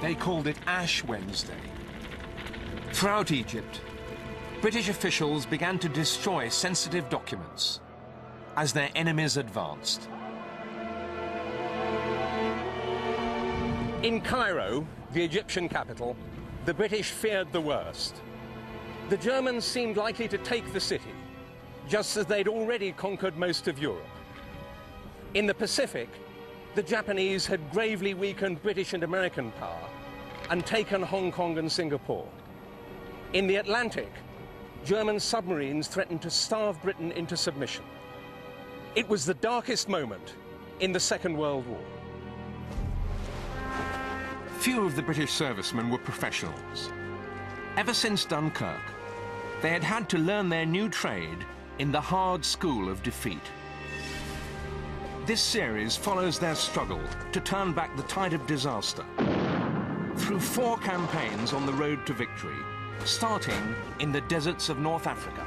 They called it Ash Wednesday. Throughout Egypt, British officials began to destroy sensitive documents as their enemies advanced. In Cairo, the Egyptian capital, the British feared the worst. The Germans seemed likely to take the city, just as they'd already conquered most of Europe. In the Pacific, the Japanese had gravely weakened British and American power and taken Hong Kong and Singapore. In the Atlantic, German submarines threatened to starve Britain into submission. It was the darkest moment in the Second World War. Few of the British servicemen were professionals. Ever since Dunkirk, they had had to learn their new trade in the hard school of defeat. This series follows their struggle to turn back the tide of disaster through 4 campaigns on the road to victory, starting in the deserts of North Africa.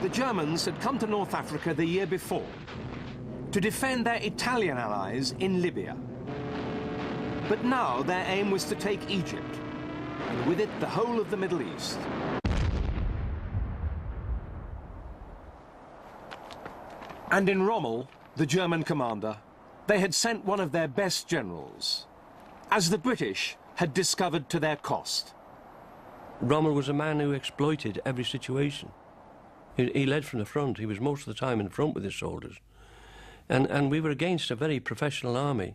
The Germans had come to North Africa the year before to defend their Italian allies in Libya. But now their aim was to take Egypt, and with it the whole of the Middle East. And in Rommel, the German commander, they had sent one of their best generals, as the British had discovered to their cost. Rommel was a man who exploited every situation. He led from the front. He was most of the time in front with his soldiers. And we were against a very professional army,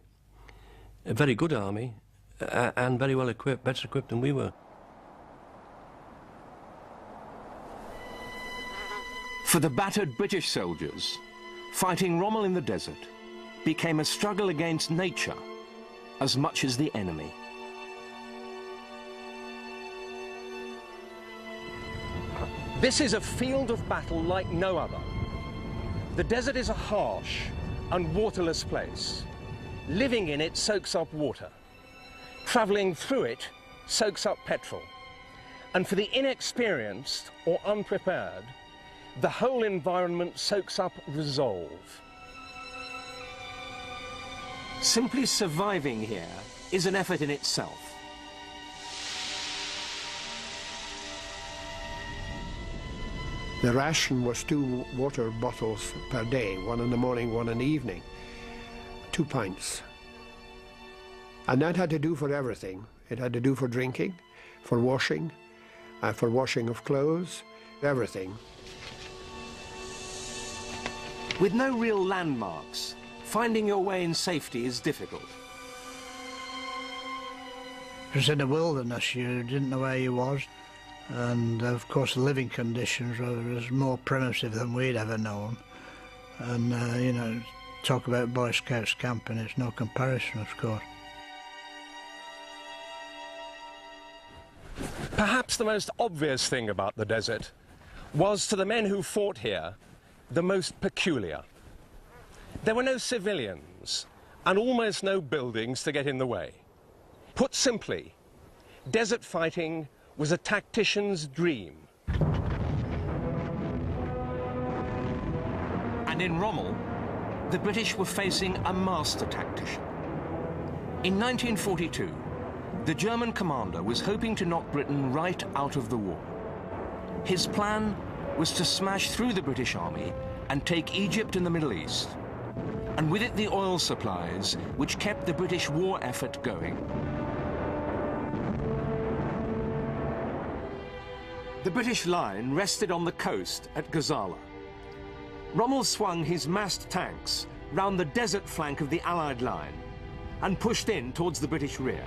a very good army, and very well equipped, better equipped than we were. For the battered British soldiers, fighting Rommel in the desert became a struggle against nature as much as the enemy. This is a field of battle like no other. The desert is a harsh and waterless place. Living in it soaks up water. Traveling through it soaks up petrol. And for the inexperienced or unprepared, the whole environment soaks up resolve. Simply surviving here is an effort in itself. The ration was 2 water bottles per day, 1 in the morning, 1 in the evening, 2 pints. And that had to do for everything. It had to do for drinking, for washing of clothes, everything. With no real landmarks, finding your way in safety is difficult. It was in the wilderness, you didn't know where you was. And of course the living conditions were more primitive than we'd ever known. And you know, talk about Boy Scouts camping, it's no comparison, of course. Perhaps the most obvious thing about the desert was, to the men who fought here, the most peculiar. There were no civilians and almost no buildings to get in the way. Put simply, desert fighting was a tactician's dream. And in Rommel, the British were facing a master tactician. In 1942, the German commander was hoping to knock Britain right out of the war. His plan was to smash through the British army and take Egypt and the Middle East, and with it the oil supplies which kept the British war effort going. The British line rested on the coast at Gazala. Rommel swung his massed tanks round the desert flank of the Allied line and pushed in towards the British rear.